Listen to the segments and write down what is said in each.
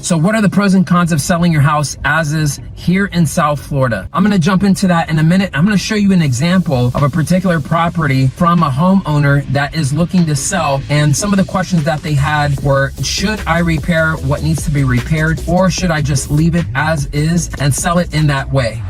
So what are the pros and cons of selling your house as is here in South Florida? I'm gonna jump into that in a minute. I'm gonna show you an example of a particular property from a homeowner that is looking to sell, and some of the questions that they had were, should I repair what needs to be repaired, or should I just leave it as is and sell it in that way?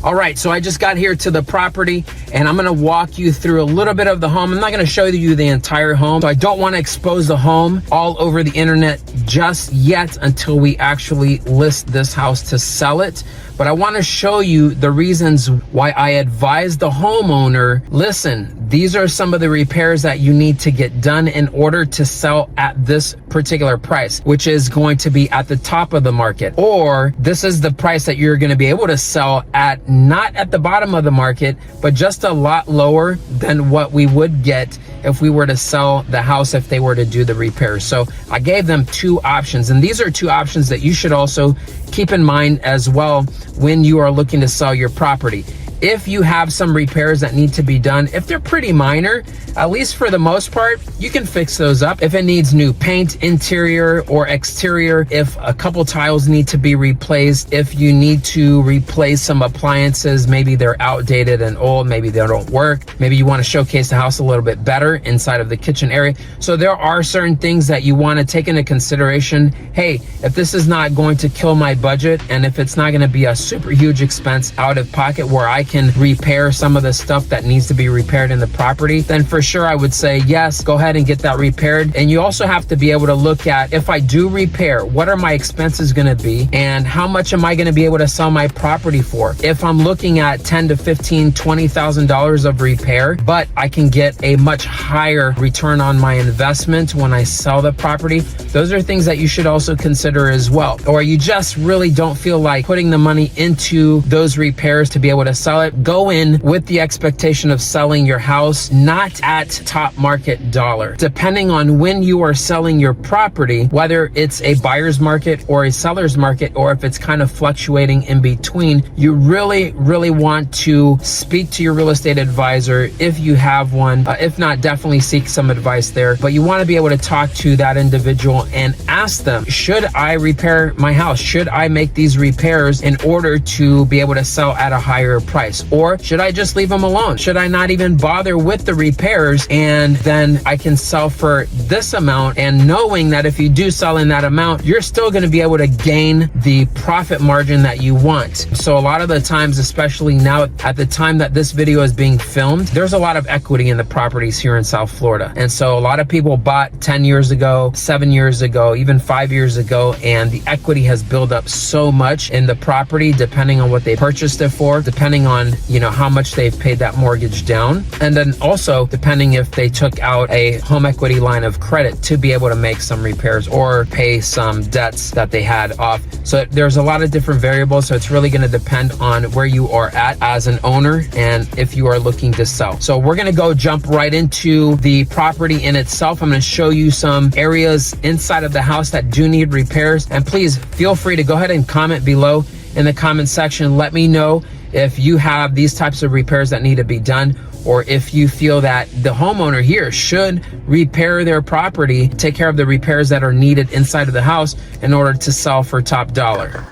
All right, so I just got here to the property and I'm gonna walk you through a little bit of the home. I'm not gonna show you the entire home. So I don't wanna expose the home all over the internet just yet until we actually list this house to sell it. But I wanna show you the reasons why I advise the homeowner, listen, these are some of the repairs that you need to get done in order to sell at this particular price, which is going to be at the top of the market. Or this is the price that you're gonna be able to sell at, not at the bottom of the market, but just a lot lower than what we would get if we were to sell the house if they were to do the repairs. So I gave them two options, and these are two options that you should also keep in mind as well when you are looking to sell your property. If you have some repairs that need to be done, if they're pretty minor, at least for the most part, you can fix those up. If it needs new paint, interior or exterior, if a couple tiles need to be replaced, if you need to replace some appliances, maybe they're outdated and old, maybe they don't work, maybe you want to showcase the house a little bit better inside of the kitchen area. So there are certain things that you want to take into consideration. Hey, if this is not going to kill my budget, and if it's not going to be a super huge expense out of pocket where I can repair some of the stuff that needs to be repaired in the property, then for sure I would say yes, go ahead and get that repaired. And you also have to be able to look at, if I do repair, what are my expenses going to be, and how much am I going to be able to sell my property for? If I'm looking at $10,000 to $15,000, $20,000 of repair, but I can get a much higher return on my investment when I sell the property, those are things that you should also consider as well. Or you just really don't feel like putting the money into those repairs to be able to sell it, go in with the expectation of selling your house not at top market dollar. Depending on when you are selling your property, whether it's a buyer's market or a seller's market, or if it's kind of fluctuating in between, you really want to speak to your real estate advisor if you have one. If not, definitely seek some advice there. But you want to be able to talk to that individual and ask them, should I repair my house? Should I make these repairs in order to be able to sell at a higher price? Or should I just leave them alone? Should I not even bother with the repairs, and then I can sell for this amount, and knowing that if you do sell in that amount, you're still going to be able to gain the profit margin that you want. So a lot of the times, especially now at the time that this video is being filmed, there's a lot of equity in the properties here in South Florida. And so a lot of people bought 10 years ago, 7 years ago, even 5 years ago, and the equity has built up so much in the property, depending on what they purchased it for, depending on, you know, how much they've paid that mortgage down, and then also depending if they took out a home equity line of credit to be able to make some repairs or pay some debts that they had off. So there's a lot of different variables, so it's really going to depend on where you are at as an owner and if you are looking to sell. So we're going to jump right into the property in itself. I'm going to show you some areas inside of the house that do need repairs, and please feel free to go ahead and comment below in the comment section. Let me know if you have these types of repairs that need to be done, or if you feel that the homeowner here should repair their property, take care of the repairs that are needed inside of the house in order to sell for top dollar.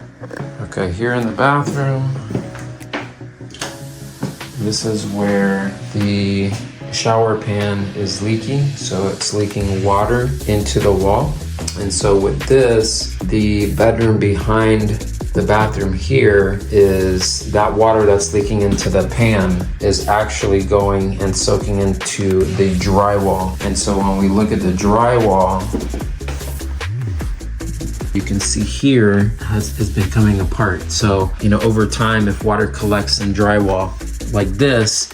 Okay, here in the bathroom, this is where the shower pan is leaking. So it's leaking water into the wall. And so with this, the bedroom behind the bathroom here, is that water that's leaking into the pan is actually going and soaking into the drywall. And so when we look at the drywall, you can see here has been coming apart. So, you know, over time, if water collects in drywall like this,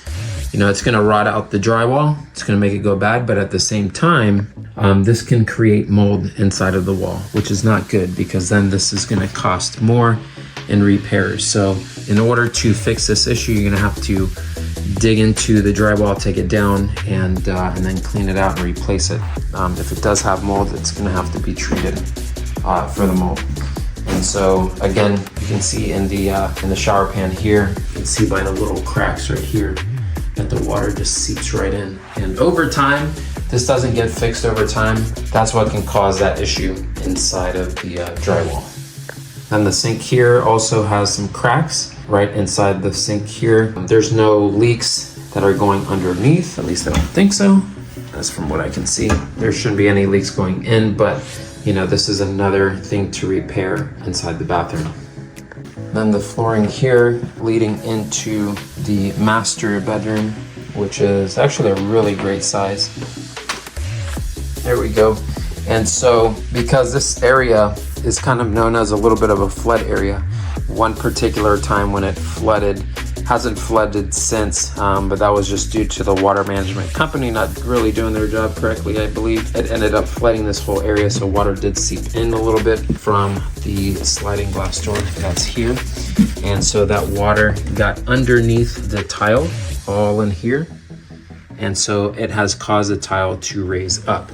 you know, it's gonna rot out the drywall. It's gonna make it go bad, but at the same time, this can create mold inside of the wall, which is not good, because then this is gonna cost more in repairs. So in order to fix this issue, you're gonna have to dig into the drywall, take it down, and then clean it out and replace it. If it does have mold, it's gonna have to be treated for the mold. And so again, you can see in the shower pan here, you can see by the little cracks right here, that the water just seeps right in. And over time, this doesn't get fixed over time. That's what can cause that issue inside of the drywall. Then the sink here also has some cracks right inside the sink here. There's no leaks that are going underneath, at least I don't think so. That's from what I can see. There shouldn't be any leaks going in, but you know, this is another thing to repair inside the bathroom. Then the flooring here leading into the master bedroom, which is actually a really great size. There we go. And so because this area is kind of known as a little bit of a flood area, one particular time when it flooded, hasn't flooded since, but that was just due to the water management company not really doing their job correctly, I believe. It ended up flooding this whole area, so water did seep in a little bit from the sliding glass door that's here. And so that water got underneath the tile, all in here. And so it has caused the tile to raise up.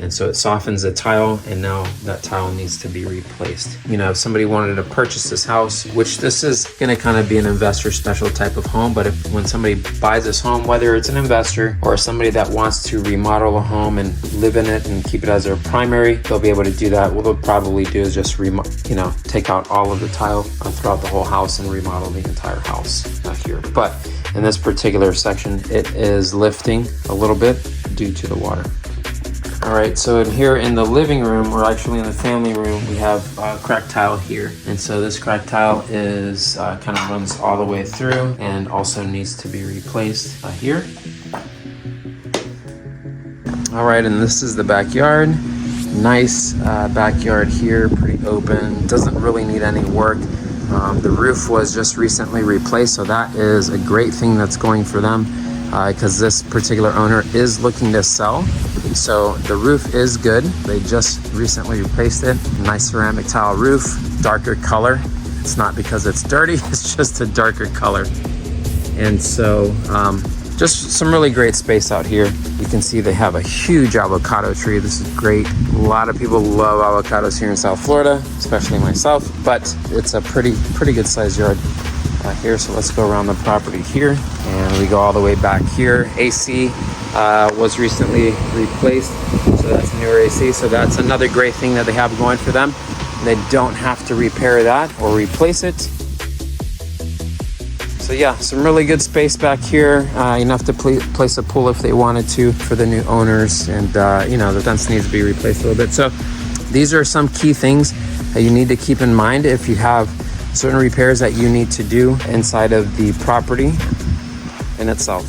And so it softens the tile, and now that tile needs to be replaced. You know, if somebody wanted to purchase this house, which this is gonna kind of be an investor special type of home, but when somebody buys this home, whether it's an investor or somebody that wants to remodel a home and live in it and keep it as their primary, they'll be able to do that. What they'll probably do is just take out all of the tile throughout the whole house and remodel the entire house here. But in this particular section, it is lifting a little bit due to the water. All right, so in here in the living room, or actually in the family room, we have cracked tile here. And so this cracked tile is kind of runs all the way through and also needs to be replaced here. All right, and this is the backyard. Nice backyard here, pretty open. Doesn't really need any work. The roof was just recently replaced, so that is a great thing that's going for them because this particular owner is looking to sell. So the roof is good. They just recently replaced it. Nice ceramic tile roof, darker color. It's not because it's dirty, it's just a darker color. And so just some really great space out here. You can see they have a huge avocado tree. This is great. A lot of people love avocados here in South Florida, especially myself, but it's a pretty good sized yard here. So let's go around the property here, and we go all the way back here. AC was recently replaced, so that's newer AC. So that's another great thing that they have going for them. They don't have to repair that or replace it. So yeah, some really good space back here, enough to place a pool if they wanted to for the new owners. And the fence needs to be replaced a little bit. So these are some key things that you need to keep in mind if you have certain repairs that you need to do inside of the property in itself.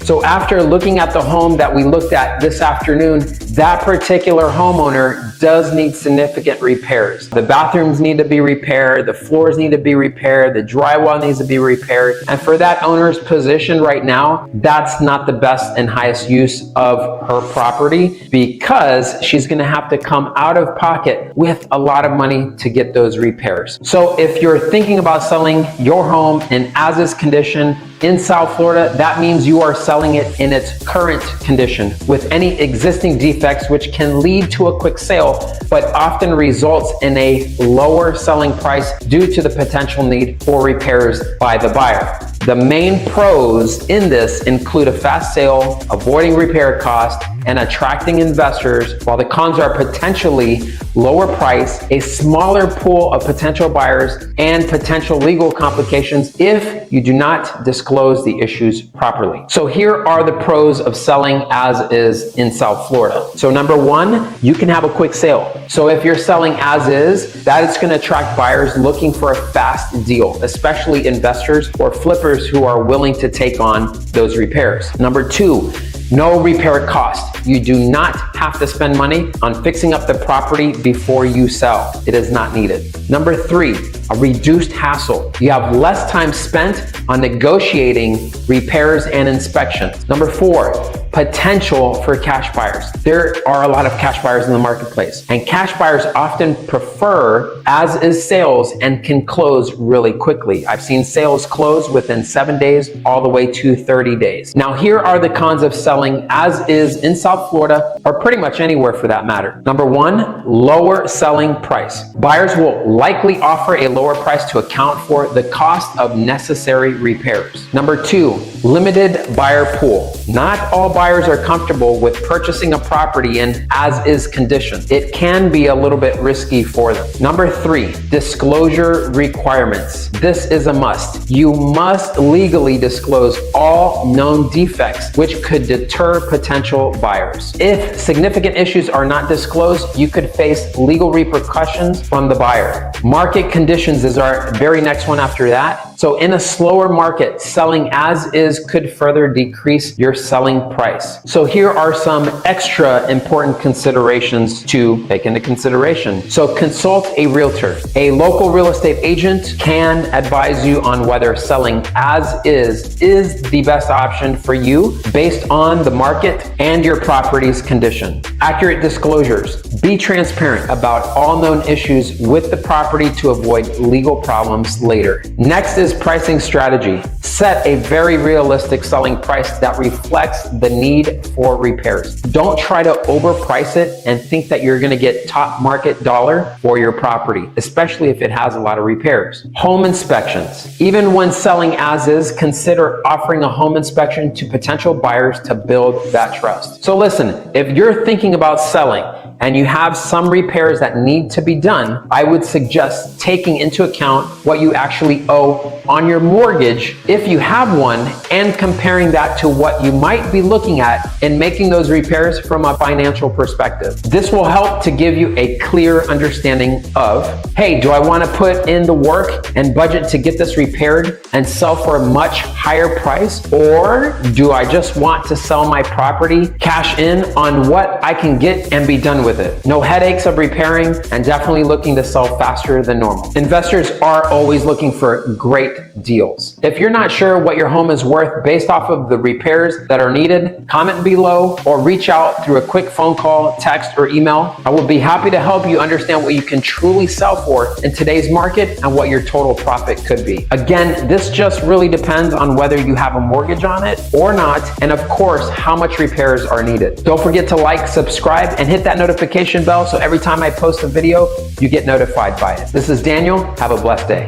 So after looking at the home that we looked at this afternoon, that particular homeowner does need significant repairs. The bathrooms need to be repaired, the floors need to be repaired, the drywall needs to be repaired. And for that owner's position right now, that's not the best and highest use of her property, because she's gonna have to come out of pocket with a lot of money to get those repairs. So if you're thinking about selling your home in as-is condition in South Florida, that means you are selling it in its current condition with any existing defects, which can lead to a quick sale, but often results in a lower selling price due to the potential need for repairs by the buyer. The main pros in this include a fast sale, avoiding repair costs, and attracting investors, while the cons are potentially lower price, a smaller pool of potential buyers, and potential legal complications if you do not disclose the issues properly. So here are the pros of selling as is in South Florida. So number one, you can have a quick sale. So if you're selling as is, that is going to attract buyers looking for a fast deal, especially investors or flippers who are willing to take on those repairs. Number two, no repair cost. You do not have to spend money on fixing up the property before you sell. It is not needed. Number three, a reduced hassle. You have less time spent on negotiating repairs and inspections. Number four, potential for cash buyers. There are a lot of cash buyers in the marketplace, and cash buyers often prefer as-is sales and can close really quickly. I've seen sales close within 7 days all the way to 30 days. Now, here are the cons of selling as is in South Florida, or pretty much anywhere for that matter. Number one, lower selling price. Buyers will likely offer a lower price to account for the cost of necessary repairs. Number two, limited buyer pool. Not all buyers are comfortable with purchasing a property in as-is condition. It can be a little bit risky for them. Number three, disclosure requirements. This is a must. You must legally disclose all known defects, which could deter potential buyers. If significant issues are not disclosed, you could face legal repercussions from the buyer. Market conditions is our very next one after that. So in a slower market, selling as is could further decrease your selling price. So here are some extra important considerations to take into consideration. So consult a realtor. A local real estate agent can advise you on whether selling as is the best option for you based on the market and your property's condition. Accurate disclosures. Be transparent about all known issues with the property to avoid legal problems later. Next is pricing strategy. Set a very realistic selling price that reflects the need for repairs. Don't try to overprice it and think that you're going to get top market dollar for your property, especially if it has a lot of repairs. Home inspections. Even when selling as is, consider offering a home inspection to potential buyers to build that trust. So listen, if you're thinking about selling and you have some repairs that need to be done, I would suggest taking into account what you actually owe on your mortgage, if you have one, and comparing that to what you might be looking at and making those repairs from a financial perspective. This will help to give you a clear understanding of, hey, do I want to put in the work and budget to get this repaired and sell for a much higher price? Or do I just want to sell my property, cash in on what I can get and be done with it? No headaches of repairing, and definitely looking to sell faster than normal. Investors are always looking for great deals. If you're not sure what your home is worth based off of the repairs that are needed, comment below or reach out through a quick phone call, text, or email. I will be happy to help you understand what you can truly sell for in today's market and what your total profit could be. Again, this just really depends on whether you have a mortgage on it or not, and of course, how much repairs are needed. Don't forget to like, subscribe, and hit that notification bell so every time I post a video, you get notified by it. This is Daniel. Have a blessed day.